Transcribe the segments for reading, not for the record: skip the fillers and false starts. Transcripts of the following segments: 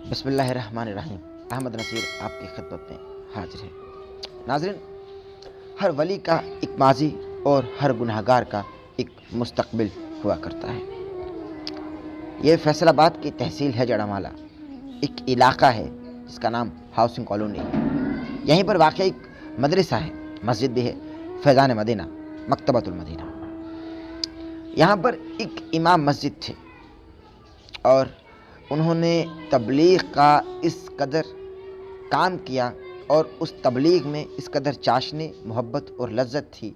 بسم اللہ الرحمن الرحیم۔ احمد نصیر آپ کی خدمت میں حاضر ہے۔ ناظرین، ہر ولی کا ایک ماضی اور ہر گناہگار کا ایک مستقبل ہوا کرتا ہے۔ یہ فیصل آباد کی تحصیل ہے جڑامالہ، ایک علاقہ ہے جس کا نام ہاؤسنگ کالونی ہے۔ یہیں پر واقع ایک مدرسہ ہے، مسجد بھی ہے، فیضان مدینہ، مکتبۃ المدینہ۔ یہاں پر ایک امام مسجد تھے اور انہوں نے تبلیغ کا اس قدر کام کیا اور اس تبلیغ میں اس قدر چاشنی، محبت اور لذت تھی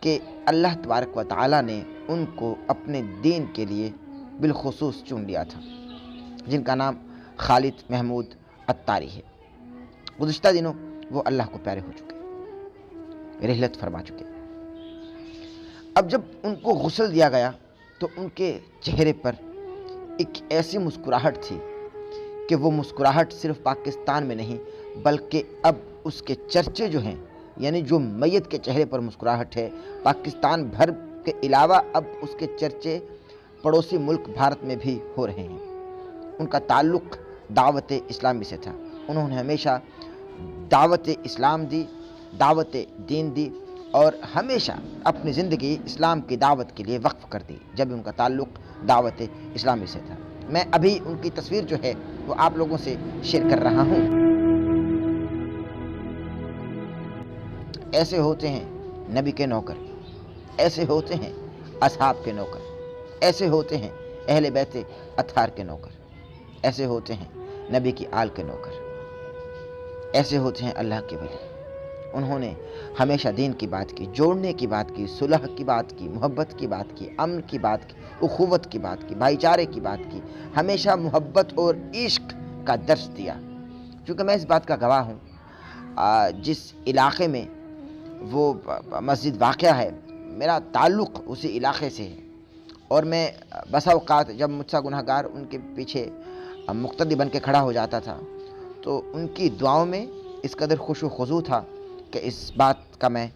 کہ اللہ تبارک و تعالیٰ نے ان کو اپنے دین کے لیے بالخصوص چن لیا تھا، جن کا نام خالد محمود عطاری ہے۔ گزشتہ دنوں وہ اللہ کو پیارے ہو چکے، رحلت فرما چکے۔ اب جب ان کو غسل دیا گیا تو ان کے چہرے پر ایک ایسی مسکراہٹ تھی کہ وہ مسکراہٹ صرف پاکستان میں نہیں بلکہ اب اس کے چرچے جو ہیں، یعنی جو میت کے چہرے پر مسکراہٹ ہے، پاکستان بھر کے علاوہ اب اس کے چرچے پڑوسی ملک بھارت میں بھی ہو رہے ہیں۔ ان کا تعلق دعوت اسلامی سے تھا۔ انہوں نے ہمیشہ دعوت اسلام دی، دعوت دین دی اور ہمیشہ اپنی زندگی اسلام کی دعوت کے لیے وقف کر دی جب ان کا تعلق دعوت اسلامی سے تھا۔ میں ابھی ان کی تصویر جو ہے وہ آپ لوگوں سے شیئر کر رہا ہوں۔ ایسے ہوتے ہیں نبی کے نوکر، ایسے ہوتے ہیں اصحاب کے نوکر، ایسے ہوتے ہیں اہل بیت اطہار کے نوکر، ایسے ہوتے ہیں نبی کی آل کے نوکر، ایسے ہوتے ہیں اللہ کے ولی۔ انہوں نے ہمیشہ دین کی بات کی، جوڑنے کی بات کی، صلح کی بات کی، محبت کی بات کی، امن کی بات کی، اخوت کی بات کی، بھائی چارے کی بات کی، ہمیشہ محبت اور عشق کا درس دیا۔ چونکہ میں اس بات کا گواہ ہوں، جس علاقے میں وہ مسجد واقع ہے میرا تعلق اسی علاقے سے ہے، اور میں بسا اوقات جب مجھ سے گناہگار ان کے پیچھے مقتدی بن کے کھڑا ہو جاتا تھا تو ان کی دعاؤں میں اس قدر خوش و خضوع تھا کہ اس بات کا میں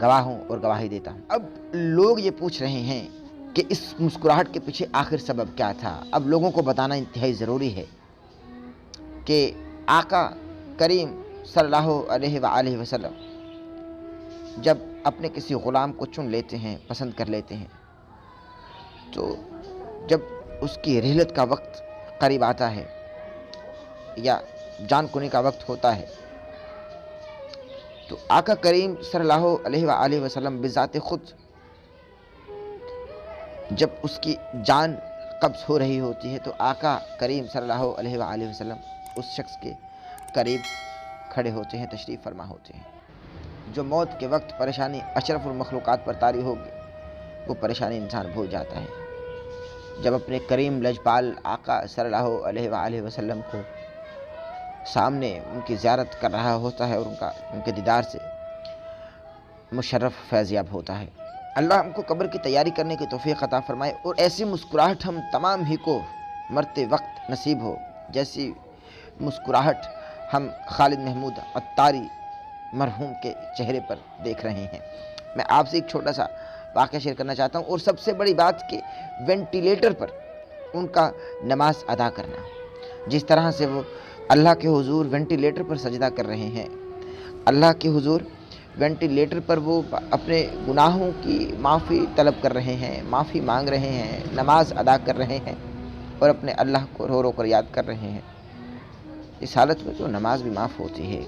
گواہ ہوں اور گواہی دیتا ہوں۔ اب لوگ یہ پوچھ رہے ہیں کہ اس مسکراہٹ کے پیچھے آخر سبب کیا تھا۔ اب لوگوں کو بتانا انتہائی ضروری ہے کہ آقا کریم صلی اللہ علیہ وآلہ وسلم جب اپنے کسی غلام کو چن لیتے ہیں، پسند کر لیتے ہیں، تو جب اس کی رحلت کا وقت قریب آتا ہے یا جان کنی کا وقت ہوتا ہے تو آقا کریم صلی اللہ علیہ وآلہ وسلم بذات خود جب اس کی جان قبض ہو رہی ہوتی ہے تو آقا کریم صلی اللہ علیہ وآلہ وسلم اس شخص کے قریب کھڑے ہوتے ہیں، تشریف فرما ہوتے ہیں۔ جو موت کے وقت پریشانی اشرف المخلوقات پر طاری ہوگی وہ پریشانی انسان بھول جاتا ہے۔ جب اپنے کریم لجپال آقا صلی اللہ علیہ وآلہ وسلم کو سامنے ان کی زیارت کر رہا ہوتا ہے اور ان کے دیدار سے مشرف فیضیاب ہوتا ہے۔ اللہ ہم کو قبر کی تیاری کرنے کی توفیق عطا فرمائے اور ایسی مسکراہٹ ہم تمام ہی کو مرتے وقت نصیب ہو جیسی مسکراہٹ ہم خالد محمود عطاری مرحوم کے چہرے پر دیکھ رہے ہیں۔ میں آپ سے ایک چھوٹا سا واقعہ شیئر کرنا چاہتا ہوں، اور سب سے بڑی بات کہ وینٹیلیٹر پر ان کا نماز ادا کرنا، جس طرح سے وہ اللہ کے حضور وینٹیلیٹر پر سجدہ کر رہے ہیں، اللہ کے حضور وینٹیلیٹر پر وہ اپنے گناہوں کی معافی طلب کر رہے ہیں، معافی مانگ رہے ہیں، نماز ادا کر رہے ہیں اور اپنے اللہ کو رو رو کر یاد کر رہے ہیں۔ اس حالت میں تو نماز بھی معاف ہوتی ہے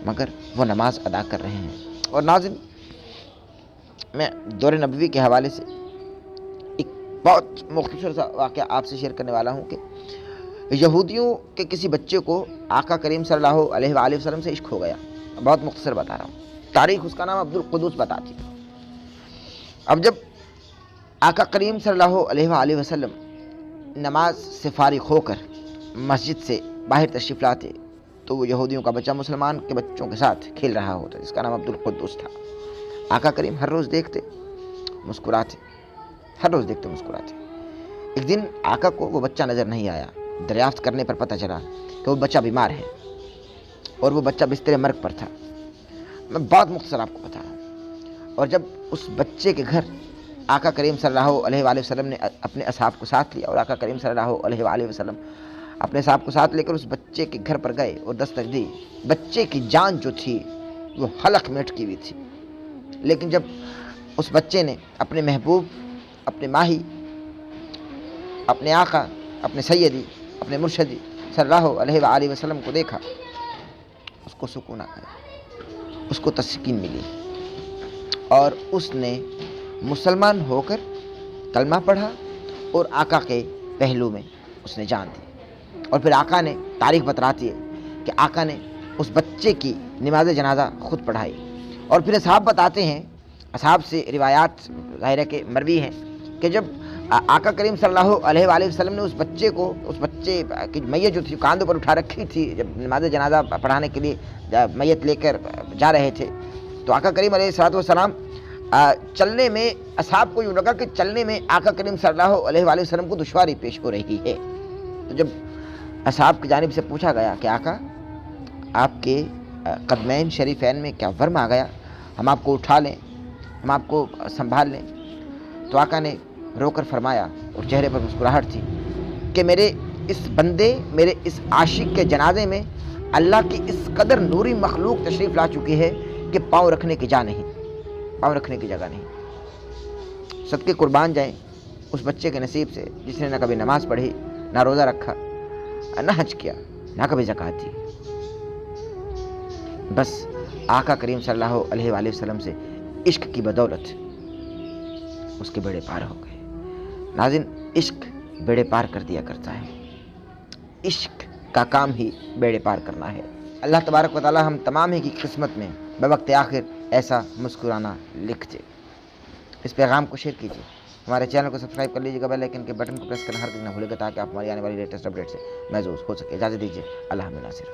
مگر وہ نماز ادا کر رہے ہیں۔ اور ناظرین، میں دور نبوی کے حوالے سے ایک بہت مختصر سا واقعہ آپ سے شیئر کرنے والا ہوں کہ یہودیوں کے کسی بچے کو آقا کریم صلی اللہ علیہ وآلہ وسلم سے عشق ہو گیا۔ بہت مختصر بتا رہا ہوں، تاریخ اس کا نام عبدالقدوس بتاتی۔ اب جب آقا کریم صلی اللہ علیہ وآلہ وسلم نماز سے فارغ ہو کر مسجد سے باہر تشریف لاتے تو وہ یہودیوں کا بچہ مسلمان کے بچوں کے ساتھ کھیل رہا ہوتا، جس کا نام عبدالقدوس تھا۔ آقا کریم ہر روز دیکھتے مسکراتے، ہر روز دیکھتے مسکراتے۔ ایک دن آقا کو وہ بچہ نظر نہیں آیا۔ دریافت کرنے پر پتہ چلا کہ وہ بچہ بیمار ہے اور وہ بچہ بستر مرگ پر تھا۔ میں بہت مختصر آپ کو بتا رہا ہوں۔ اور جب اس بچے کے گھر آقا کریم صلی اللہ علیہ وآلہ وسلم نے اپنے اصحاب کو ساتھ لیا اور آقا کریم صلی اللہ علیہ وآلہ وسلم اپنے صاحب کو ساتھ لے کر اس بچے کے گھر پر گئے اور دستک دی۔ بچے کی جان جو تھی وہ حلق میں اٹکی ہوئی تھی، لیکن جب اس بچے نے اپنے محبوب، اپنے ماہی، اپنے آقا، اپنے سیدی، اپنے مرشدی صلی اللہ علیہ وآلہ وسلم کو دیکھا، اس کو سکون آ گیا، اس کو تسکین ملی، اور اس نے مسلمان ہو کر کلمہ پڑھا اور آقا کے پہلو میں اس نے جان دی۔ اور پھر آقا نے، تاریخ بتراتی ہے کہ آقا نے اس بچے کی نماز جنازہ خود پڑھائی۔ اور پھر اصحاب بتاتے ہیں، اصحاب سے روایات ظاہر ہے کہ مروی ہیں، کہ جب آقا کریم صلی اللہ علیہ وآلہ وسلم نے اس بچے کی میت جو تھی کاندھوں پر اٹھا رکھی تھی، جب نماز جنازہ پڑھانے کے لیے میت لے کر جا رہے تھے، تو آقا کریم علیہ السلام چلنے میں، اصحاب کو یوں لگا کہ چلنے میں آقا کریم صلی اللہ علیہ وآلہ وسلم کو دشواری پیش ہو رہی ہے۔ تو جب اصحاب کی جانب سے پوچھا گیا کہ آقا آپ کے قدمین شریفین میں کیا ورم آ گیا، ہم آپ کو اٹھا لیں، ہم آپ کو سنبھال لیں، تو آقا نے رو کر فرمایا، اور چہرے پر مسکراہٹ تھی، کہ میرے اس بندے، میرے اس عاشق کے جنازے میں اللہ کی اس قدر نوری مخلوق تشریف لا چکی ہے کہ پاؤں رکھنے کی جگہ نہیں۔ صدقے قربان جائیں اس بچے کے نصیب سے جس نے نہ کبھی نماز پڑھی، نہ روزہ رکھا، نہ حج کیا، نہ کبھی زکوٰۃ دی، بس آقا کریم صلی اللہ علیہ وآلہ وسلم سے عشق کی بدولت اس کے بیڑے پار ہو گئے۔ ناظرین، عشق بیڑے پار کر دیا کرتا ہے، عشق کا کام ہی بیڑے پار کرنا ہے۔ اللہ تبارک و تعالی ہم تمام ہی کی قسمت میں بوقت آخر ایسا مسکرانا لکھ دے۔ اس پیغام کو شیئر کیجیے، ہمارے چینل کو سبسکرائب کر لیجیے گا، بیل آئیکن کے بٹن کو پریس کرنا ہرگز نہ بھولے گا، تاکہ آپ ہماری آنے والی لیٹسٹ اپڈیٹ سے محظوظ ہو سکے۔ اجازت دیجیے، اللہ حافظ ناصر۔